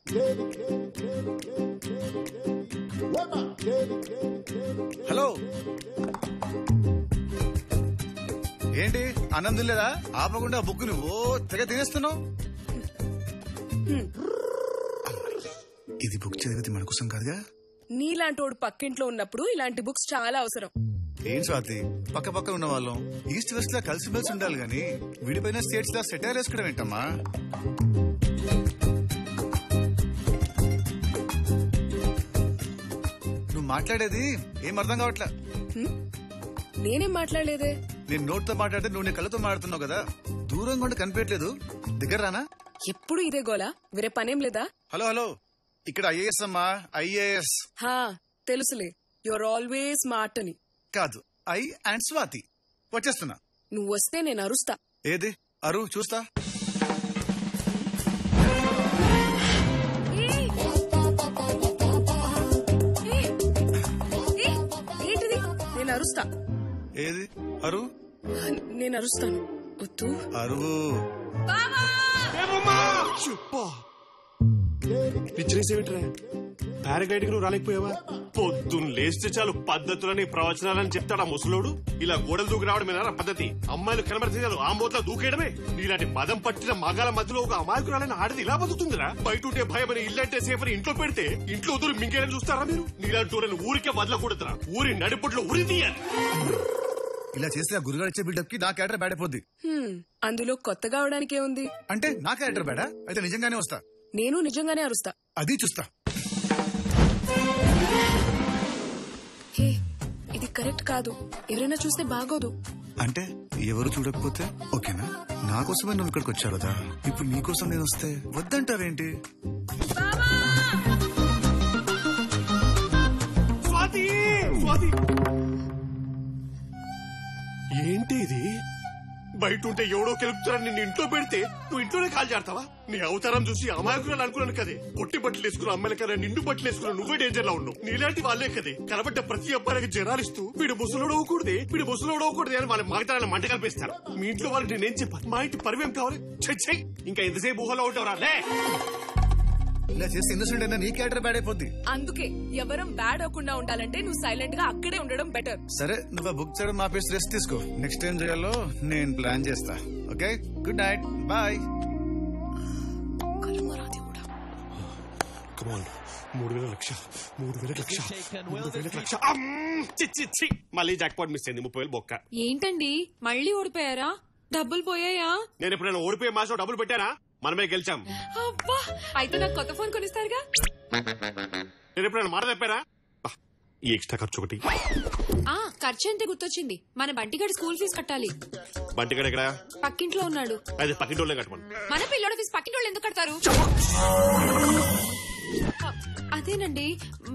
Hello, ఏంటి ఆనందం లేదా? ఆపకుండా బుక్ నువ్వు తెగ తినేస్తున్నావు. ఇది బుక్ చదివితే మన కోసం కాదుగా. నీలాంటోడు పక్కింట్లో ఉన్నప్పుడు ఇలాంటి బుక్స్ చాలా అవసరం. ఏం స్వాతి, పక్క పక్క ఉన్న వాళ్ళం ఈస్ట్ వెస్ట్ లా కలిసిమెలిసి ఉండాలి గాని విడిపోయిన స్టేట్స్ లా సెటైర్ వేసుకోవడం ఏంటమ్మా? నువ్వు మాట్లాడేది ఏం అర్థం కావట్లే. నేనేం మాట్లాడలేదే. నేను నోట్తో మాట్లాడితే నువ్వు నీ కళ్ళతో మాట్లాడుతున్నావు కదా. దూరంగా ఉండి కనిపించట్లేదు, దగ్గర రానా? ఎప్పుడు ఇదే గోలా, వేరే పనేం లేదా? హలో హలో, ఇక్కడ ఐఏఎస్ అమ్మా, ఐఏఎస్. హా తెలుసులే, యువర్ ఆల్వేస్ స్మార్ట్ అని. కాదు, ఐ అండ్ స్వాతి. వచ్చేస్తున్నా. నువ్వు వస్తే నేను అరుస్తా. ఏది అరు చూస్తా. ఏంటిది? నేను అరుస్తా. ఏది అరు? నేను అరుస్తాను. వద్దు అరువు. పిచ్చరేసేమిట్రా? పారాగ్లైడ్ కి నువ్వు రాలేకపోయావా? పొద్దున్న లేస్తే చాలు పద్ధతులని ప్రవచనాలని చెప్తాడా ముసలోడు. ఇలా గోడలు దూకి రావడమేనా పద్ధతి? అమ్మాయిలు కనబడితే చాలు ఆంబోట్లా దూకేయడమే. నీలాంటి మదం పట్టిన మగాల మధ్యలో ఒక అమాయకురాలని ఆడది ఇలా బతుకుతుందిరా? బయట ఉంటే భయమని, ఇల్లంటే సేఫ్ అని ఇంట్లో పెడితే ఇంట్లో దూరం మింగేయని చూస్తారా మీరు? నీలాంటి ఊరిని ఊరికే వదలకూడదురా. ఊరి నడిపొట్లో ఉరి తీయాలి. ఇలా చేస్తే ఆ గురుగారు ఇచ్చే బిల్డప్ కి నా క్యారెక్టర్ బ్యాడ్ అయిపోద్ది. అందులో కొత్తగా అవడానికే ఉంది. అంటే నా క్యారెక్టర్ బ్యాడా? అయితే నిజంగానే వస్తా. నేను నిజంగానే అరుస్తా. అది చూస్తా. హే, ఇది కరెక్ట్ కాదు. ఎవరైనా చూస్తే బాగోదు. అంటే ఎవరు చూడకపోతే ఓకేనా? నా కోసమే నువ్వు ఇక్కడికి వచ్చావు కదా. ఇప్పుడు నీ కోసం నేను వస్తే వద్దంటావేంటి? స్వాతి, స్వాతి, ఏంటి ఇది? బయట ఉంటే ఎవడో కెలుపుతారని నిన్ను ఇంట్లో పెడితే నువ్వు ఇంట్లోనే కాల్ చేస్తావా? నీ అవతారం చూసి అమాయకురాలు అనుకున్నాను కదే. పొట్టి బట్టలు వేసుకున్న అమ్మాయిల కదా నిండు బట్టలు వేసుకున్న నువ్వే డేంజర్ లో ఉన్నావు. నీలాంటి వాళ్ళే కదే కనబడ్డ ప్రతి అబ్బాయికి జరాలిస్తూ వీడు ముసలోడవకూడదే, వీడు ముసలోడవకూడదే అని వాళ్ళ మగతనాన్ని మంట కల్పిస్తారు. మీ ఇంట్లో వాళ్ళకి నేనేం చెప్పాను? మా ఇంటి పరివేం కావాలి? చెయ్యి. ఇంకా ఎంతసేపు ఊహలో ఉంటావురా? లే, ఇలా చేస్తే ఇన్నోసెంట్ అయినా నీ క్యారెక్టర్ బ్యాడ్ అయిపోద్ది. అందుకే ఎవరం బ్యాడ్ అవ్వకుండా ఉండాలంటే నువ్వు సైలెంట్ గా అక్కడే ఉండడం బెటర్. సరే, నువ్వు బుక్ చేయడం మాపేసి రెస్ట్ తీసుకో. నెక్స్ట్ టైం చేయాలో నేను ప్లాన్ చేస్తా. Okay, good night, bye. 3,000 lakh, 3,000 lakh, 3,000 lakh. మళ్ళీ జాక్ పాట్ మిస్ అయింది. 30,000 బొక్క. ఏంటండి మళ్ళీ ఓడిపోయారా? డబ్బులు పోయాయా? నేను ఎప్పుడైనా ఓడిపోయే మాసం డబ్బులు పెట్టానా? మనమే గెలిచాం. అబ్బా, అయితే నాకు కొత్త ఫోన్ కొనిస్తారుగా? నేను ఎప్పుడైనా మాట చెప్పారా? ఈ ఎక్స్ట్రా ఖర్చు ఒకటి. ఖర్చు అంటే గుర్తొచ్చింది, మన బంటిగాడి స్కూల్ ఫీజు కట్టాలి. బంటిగాడు ఎక్కడ? పక్కింట్లో ఉన్నాడు. అది పక్కింటోళ్ళే కట్టమను. మన పిల్లోడి ఫీజు పక్కింటోళ్ళు ఎందుకు కడతారు? అదేనండి,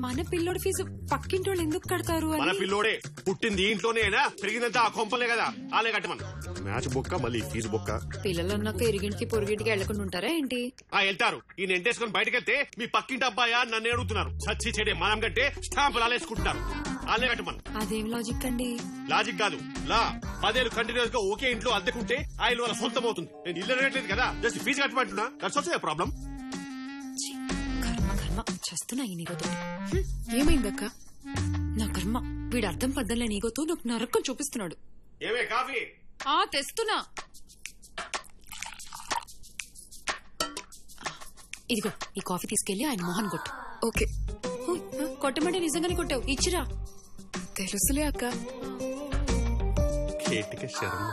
మన పిల్లోడి ఫీజు పక్కింటోళ్ళు ఎందుకు కడతారు? మన పిల్లోడే పుట్టింది ఇంట్లోనేనా, పెరిగిందంతా ఆ కొంపలే కదా, ఆలే కట్టమను. మ్యాచ్ బొక్క, మళ్ళీ ఫీజు బొక్క. పిల్లలు అన్నాక ఇరిగింటికి పొరుగింటికి వెళ్లకుండా ఉంటారా ఏంటి? వెళ్తారు. ఈయన ఎంటేసుకుని బయటకు వెళ్తే మీ పక్కింటి అబ్బాయా నన్ను అడుగుతున్నారు. సచ్చి చెడే మనం కంటే స్టాంపులు ఆలేసుకుంటున్నారు. ఆలే కట్టమను. అదేం లాజిక్ అండి? లాజిక్ కాదు, లా. 10 ఏళ్ళు కంటిన్యూస్ గా ఒకే ఇంట్లో అద్దెకుంటే ఆ ఇల్లు వాళ్ళ సొంతం అవుతుంది. నేను ఇల్లు అడగట్లేదు కదా, జస్ట్ ఫీజు కట్టమంటున్నా. That's also a problem. చేస్తున్నా ఈ నీగోతో. ఏమైందక్క? నా కర్మ, వీడు అర్థం పద్దలే నీగోతో నాకు నరకం చూపిస్తున్నాడు. ఏమే కాఫీ? తెస్తున్నా. ఇదిగో ఈ కాఫీ తీసుకెళ్లి ఆయన మోహన్ కొట్టు. ఓకే. కొట్టమంటే నిజంగానే కొట్టావు, ఇచ్చిరా. తెలుసులే అక్క. శర్మ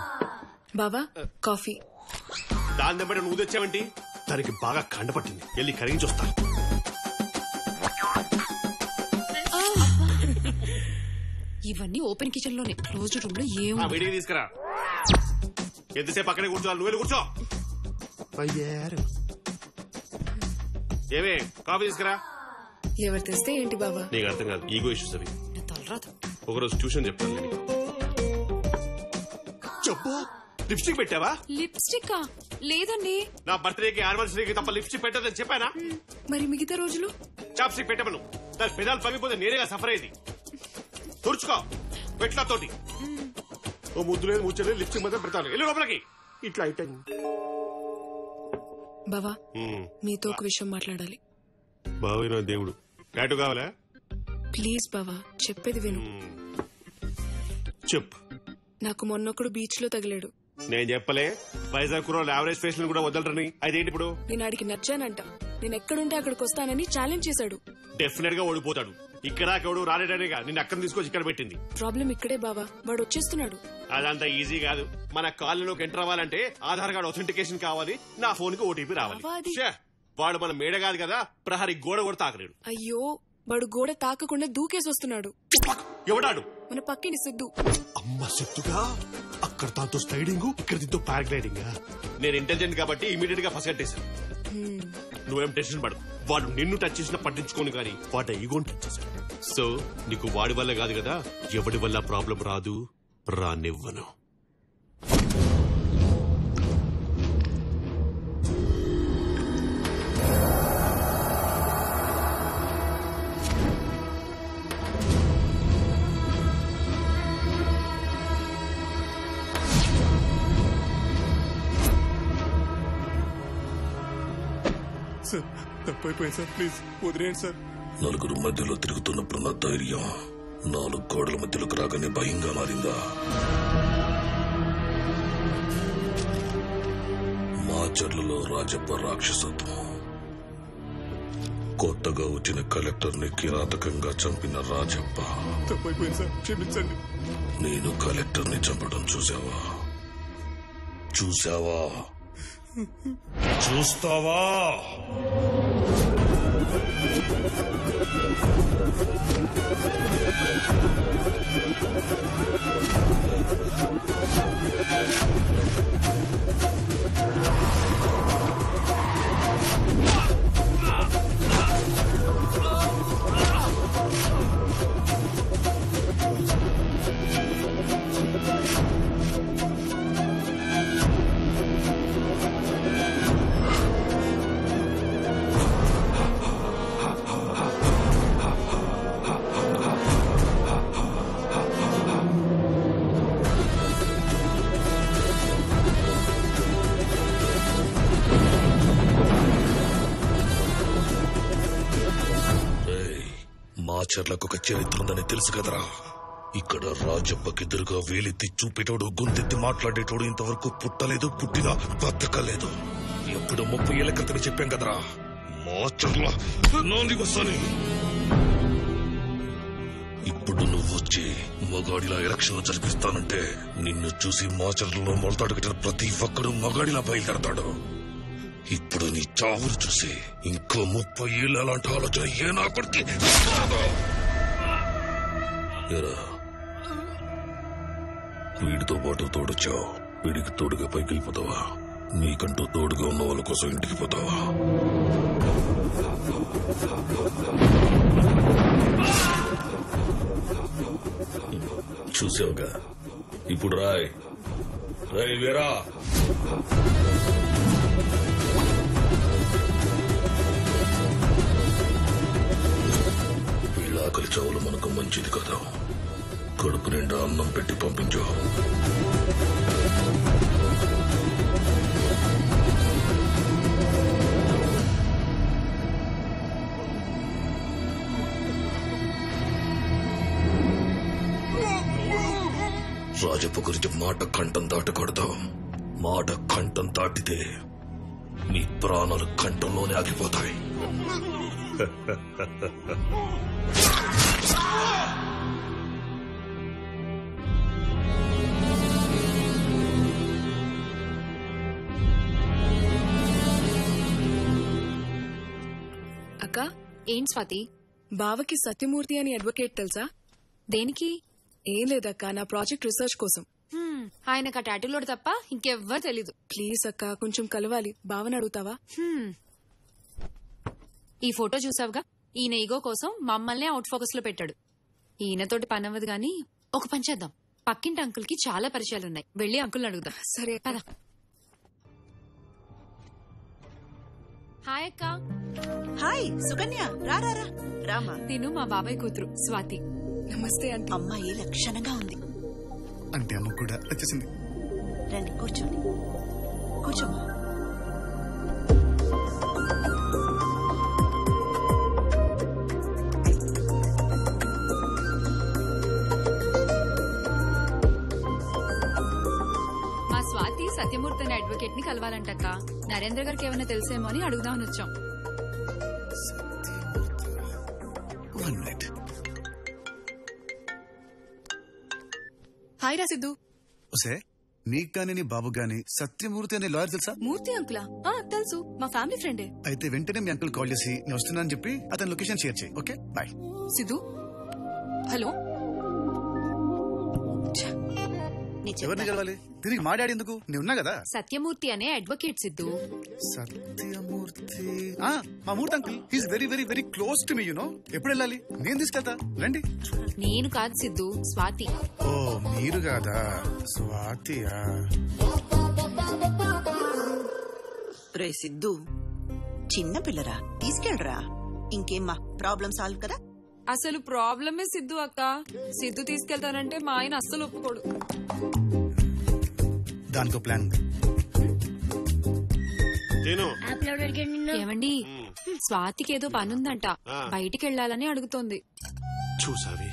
బావా, కాఫీ. దాని దెబ్బ నువ్వు తెచ్చావంటి? దానికి బాగా కండపట్టింది, వెళ్ళి కరిగించి వస్తా. ఇవన్నీ ఓపెన్ కిచెన్ లోనే, క్లోజ్డ్ రూమ్ లో ఏమో. వీడికి తీసుకురా. ఎంతసేపు అక్కడే కూర్చోవాలి, నువ్వు వెళ్ళి కూర్చో. ఏమే కాఫీ తీసుకురా. ఎవరు తెస్తే ఏంటి బావా? నీకు అర్థం కాదు, ఈగో ఇష్యూస్ అవి. తలరాదు. ఒకరోజు ట్యూషన్ చెప్తాను నేను. చెప్పు, లిప్స్టిక్ పెట్టావా? లిప్స్టిక్ లేదండి. నా బర్త్డేకి, యానివర్సరీకి తప్ప లిప్స్టిక్ పెట్టదని చెప్పానా? మరి మిగతా రోజులు? చాప్స్టిక్ పెట్టమను. దాని పెదాలు పగిపోతే నేనేగా సఫర్ అయ్యేది. తుడుచుకో పెట్లతోటి. ఓ ముద్దు లేదు, ముచ్చలేదు, లిప్స్టిక్ మాత్రం పెడతాను. వెళ్ళి లోపలికి. ఇట్లా అయితే బావా, మీతో ఒక విషయం మాట్లాడాలి. బావైన దేవుడు. టాటూ కావాలా? ప్లీజ్ బావా చెప్పేది విను. చెప్పు. నాకు మొన్నొకడు బీచ్ లో తగిలాడు. నేను చెప్పలే వైజాగ్ కుర్రోళ్ళు యావరేజ్ ఫేస్ కూడా వదలరని? అదేంటి ఇప్పుడు? నేను ఆడికి నచ్చానంట. నేను ఎక్కడుంటే అక్కడికి వస్తానని ఛాలెంజ్ చేశాడు. డెఫినెట్ గా ఓడిపోతాడు. ఇక్కడ అక్కడు రాలేడనేగా నిన్ను అక్కడ తీసుకొచ్చి ఇక్కడ పెట్టింది. ప్రాబ్లం ఇక్కడే బావా, వాడు వచ్చేస్తున్నాడు. అదంతా ఈజీ కాదు. మన కాలనీలోకి ఎంటర్ అవ్వాలంటే ఆధార్ కార్డ్ అథెంటికేషన్ కావాలి, నా ఫోన్ కి ఓటీపీ రావాలి. ఛే, వాడు మన మేడ కాదు కదా, ప్రహరీ గోడ కూడా తాకలేడు. అయ్యో, వాడు గోడ తాకకుండా దూకేసి వస్తున్నాడు. ఎవడాడు? మన పక్కింటి సిద్ధు. అమ్మ సిద్ధుగా? అక్కడ దాంతో స్లైడింగ్, ఇక్కడ దీంతో పారాగ్లైడింగ్. నేను ఇంటెలిజెంట్ కాబట్టి ఇమీడియట్ గా ఫసగట్టేశాను. నువ్వేం టెన్షన్ పడు. వాడు నిన్ను టచ్ చేసినా పట్టించుకోను గానీ వాటి ఈగోని టచ్ చేశాడు. సో నీకు వాడి వల్ల కాదు కదా, ఎవడి వల్ల ప్రాబ్లం రాదు, రానివ్వను. సార్ తప్పైపోయింది సార్, ప్లీజ్ వదిలేయండి సార్. నలుగురు మధ్యలో తిరుగుతున్నప్పుడు నా ధైర్యం 4 గోడల మధ్యలోకి రాగానే భయంగా మారిందా? మాచర్లలో రాజప్ప రాక్షసత్వం, కొత్తగా వచ్చిన కలెక్టర్ ని కిరాతకంగా చంపిన రాజప్ప. తప్పైపోయింది సార్, క్షమించండి. నేను కలెక్టర్ ని చంపడం చూసావా? చూస్తావా? మాచర్లకు ఒక చరిత్ర ఉందని తెలుసు కదరా. ఇక్కడ రాజప్పకెదురుగా వేలెత్తి చూపేటోడు, గొంతెత్తి మాట్లాడేటోడు ఇంతవరకు పుట్టలేదు, పుట్టినా బతకలేదు. ఎప్పుడు 30 ఏళ్ల క్రితం చెప్పాం కదరా, మాచర్ల నాంది వస్తాని. ఇప్పుడు నువ్వు వచ్చి మగాడిలా ఎలక్షన్లు జరిపిస్తానంటే నిన్ను చూసి మాచర్లలో మొలతాడు కట్టిన ప్రతి ఒక్కడు మగాడిలా బయలుదేరతాడు. ఇప్పుడు నీ చావును చూసి ఇంకో 30 ఏళ్ళు అలాంటి ఆలోచన ఏ నా కొడుకు. వీడితో పాటు తోడొచ్చావు, వీడికి తోడుగా పైకి వెళ్ళిపోతావా? నీకంటూ తోడుగా ఉన్న వాళ్ళ కోసం ఇంటికి పోతావా? చూసావుగా, ఇప్పుడు రాయ్ వీరా. ఆకలి చావులు మనకు మంచిది కదా. కడుపు నిండా అన్నం పెట్టి పంపించు. రాజప్ప గురించి మాట కంఠం దాటకూడదు. మాట కంఠం దాటితే నీ ప్రాణాలు కంఠంలోనే ఆగిపోతాయి. అక్క, ఏం స్వాతి? బావకి సత్యమూర్తి అని అడ్వకేట్ తెలుసా? దేనికి? ఏం లేదక్క, నా ప్రాజెక్ట్ రీసెర్చ్ కోసం. ఆయనకు ఆ టాటూలోడు తప్ప ఇంకెవ్వరు తెలీదు. ప్లీజ్ అక్క, కొంచెం కలవాలి. బావని అడుగుతావా? ఈ ఫోటో చూసావుగా, ఈయన ఈగో కోసం మమ్మల్ని అవుట్ ఫోకస్ లో పెట్టాడు. ఈయనతోటి పని అవ్వదు గాని ఒక పని చేద్దాం. పక్కింటి అంకుల్ కి చాలా పరిచయాలున్నాయి, వెళ్లి అంకుల్ని అడుగుదాం. సరే పద. హాయ్ అక్క. హాయ్ సుకన్య, రారా రామా. నేను మా బాబాయ్ కూతురు స్వాతి. నమస్తే ఆంటీ. అమ్మాయి లక్షణంగా ఉంది. అంటే అమ్మ కూడా వచ్చేసింది. రండి కూర్చోండి, కూర్చోమ్మా. సత్యమూర్తి అనే అడ్వకేట్ ని కలవాలంటక్క. నరేంద్ర గారికి ఏమైనా తెలుసేమో అని అడుగుదామని వచ్చాం. హాయ్ రా సిద్ధు. ఒసే నీకు గాని నీ బాబు గాని సత్యమూర్తి అనే లాయర్ తెలుసా? మూర్తి అంకులా? తెలుసు, మా ఫ్యామిలీ ఫ్రెండే. అయితే వెంటనే మీ అంకుల్ కాల్ చేసి నేను వస్తున్నా అని చెప్పి అతని లొకేషన్ షేర్ చేయి. Okay bye. సిద్ధు హలో. ఎవరిని కలవాలి? తిరిగి మాట్లాడి ఎందుకు? నేను ఉన్నా కదా. సత్యమూర్తి అనే అడ్వకేట్ సిద్ధు. సత్యమూర్తి మా Murthy uncle. He's very very very close to me. You know. ఎప్పుడు వెళ్ళాలి? నేను తీసుకెళ్తా. రండి. నేను కాదు సిద్ధు, స్వాతి. ఓ మీరు కాదా? స్వాతియా? రే సిద్ధు, చిన్న పిల్లరా, తీసుకెళ్ళరా. ఇంకేమ్మా, ప్రాబ్లం సాల్వ్ కదా. అసలు ప్రాబ్లమే సిద్ధు అక్క. సిద్ధు తీసుకెళ్తానంటే మా ఆయన అస్సలు ఒప్పుకోడు. దానికో ప్లాన్ ఉంది. ఏమండి, స్వాతికి ఏదో పనుందంట, బయటికి వెళ్లాలని అడుగుతోంది. చూసావి,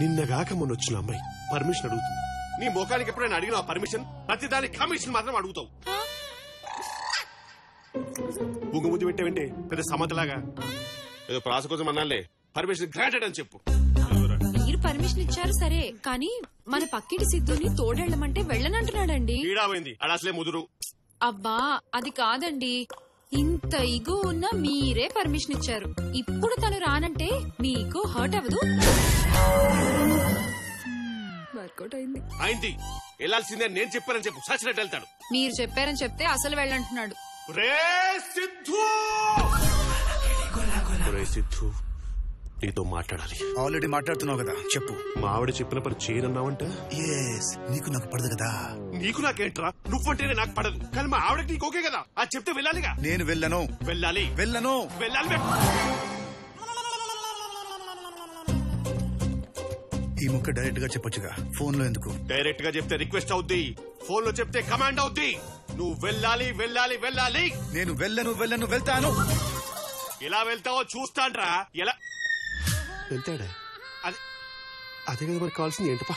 నిన్నగాక మొన్న వచ్చిన అమ్మాయి పర్మిషన్ అడుగుతుంది. నీ ముఖానికి ఎప్పుడైనా అడిగినా పర్మిషన్? ప్రతిదానికి కమిషన్ మాత్రం అడుగుతావు. బుగ్గముద్దు పెట్టావంటే పెద్ద సమతలాగా. ఏదో ప్రాస కోసం అన్నాలే, పర్మిషన్ గ్రాంటెడ్ అని చెప్పు. మీరు పర్మిషన్ ఇచ్చారు సరే, కానీ మన పక్కిటి సిద్ధుని తోడెళ్ళమంటే వెళ్ళనంటున్నాడండి. ఈడామైంది అసలే ముదురు. అబ్బా అది కాదండి, ఇంత ఇగో ఉన్న మీరే పర్మిషన్ ఇచ్చారు. ఇప్పుడు తను రానంటే మీకు హర్ట్ అవ్వదు? వర్కౌట్ అయింది. అయింది. వెళ్లాల్సిందే నేను చెప్పానని చెప్పు. సచ్చినట్టు వెళ్తాడు. మీరు చెప్పారని చెప్తే అసలు వెళ్ళంటున్నాడు. రే సిద్ధు, రే సిద్ధు, నీతో మాట్లాడాలి. ఆల్రెడీ మాట్లాడుతున్నావు కదా, చెప్పు. మా ఆవిడ చెప్పిన పని చేయనన్నావంట. నీకు నాకు పడదు కదా. నీకు నాకేంట్రా? నువ్వంటేనే నాకు పడదు, కానీ మా ఆవిడకి నీకు ఓకే కదా. అది చెప్తే వెళ్ళాలిగా. నేను వెళ్ళను. వెళ్ళాలి. వెళ్ళను. వెళ్ళాలి. ఈ ముక్క డైరెక్ట్ గా చెప్పొచ్చుగా, ఫోన్ లో ఎందుకు? డైరెక్ట్ గా చెప్తే రిక్వెస్ట్ అవుద్ది, ఫోన్ లో చెప్తే కమాండ్ అవుద్ది. నువ్వు వెళ్ళాలి, వెళ్ళాలి, వెళ్ళాలి. నేను వెళ్ళను, వెళ్ళను, వెళ్తాను. ఎలా వెళ్తావో చూస్తాంట్రా. ఎలా వెళ్తాడా? అదే కదా మనకు కావాల్సింది. ఏంటప్పా?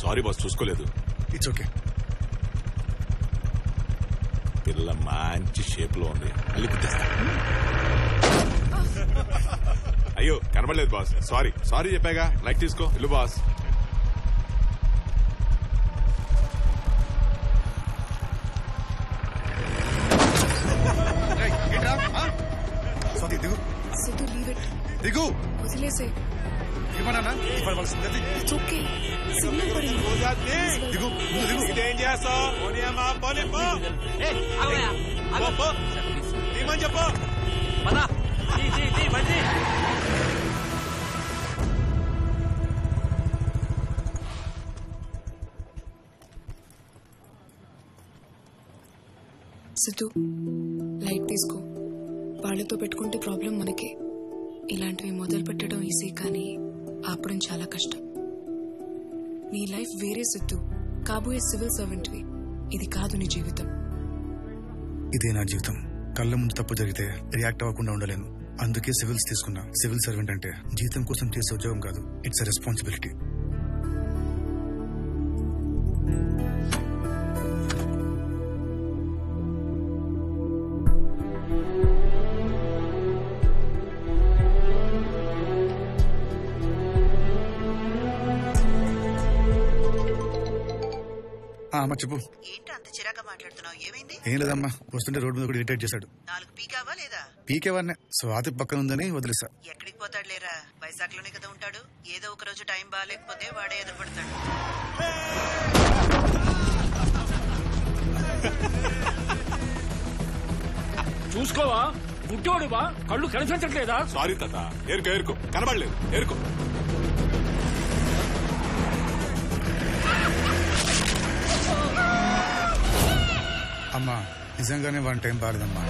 సారీ బాస్, చూసుకోలేదు. It's okay. పిల్ల మంచి షేప్ లో ఉంది. మళ్ళీ గుర్తిస్తా. అయ్యో కనబడలేదు బాస్. సారీ సారీ చెప్పాగా. లైక్ తీసుకో. ఇల్లు బాస్. Siddhu leave it. దిగు. వదిలేసే. ఏమన్నా ఓకే, సిగ్నల్ పడింది. దిగు. దిగు. ఇదేం చేస్తావు? చెప్పు. సిద్ధు లైట్ తీసుకో. వాళ్ళతో పెట్టుకుంటే ప్రాబ్లం మనకే. ఇలాంటివి మొదలు పెట్టడం ఈజీ, కానీ ఆపడం చాలా కష్టం. నీ లైఫ్ వేరే సిద్ధు, కాబోయే సివిల్ సర్వెంట్వి. ఇది కాదు నీ జీవితం. ఇదే నా జీవితం. కళ్ళ ముందు తప్పు జరిగితే రియాక్ట్ అవ్వకుండా ఉండలేను. అందుకే సివిల్స్ తీసుకున్నా. సివిల్ సర్వెంట్ అంటే జీతం కోసం చేసే ఉద్యోగం కాదు, ఇట్స్ ఎ రెస్పాన్సిబిలిటీ. చెప్పు. ఏంటి అంత చిరాగా మాట్లాడుతున్నావు? ఏమైంది? ఏం లేదమ్మా, వస్తుంటే రోడ్డు మీద కూడా ఇరిటేట్ చేశాడు. 4 పీకావా లేదా? పీకేవాడినే. స్వాతి పక్కన ఉందని వదిలేసా. ఎక్కడికి పోతాడు లేరా, వైజాగ్ లోనే కదా ఉంటాడు. ఏదో ఒక రోజు టైం బాగాలేకపోతే వాడే ఎదురుపడతాడు. చూసుకోవా, గుడ్డోడువా, కళ్ళు కనిపించట్లేదా? సారీ తాత, ఏరుకో ఏరుకో, కనబడలేదు, ఏరుకో. అమ్మా నిజంగానే వన్ టైం బాలేదమ్మా.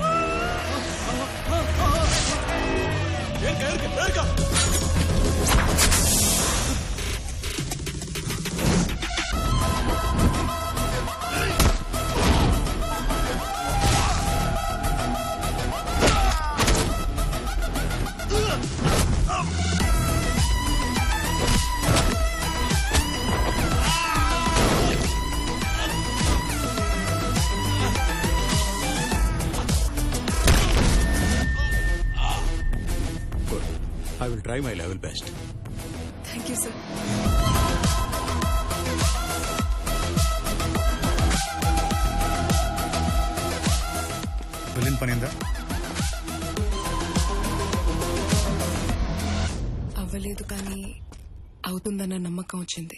I will try my level best. Thank you sir. వెళ్ళిన పనిందా? అవ్వలేదు కానీ అవుతుందన్న నమ్మకం వచ్చింది.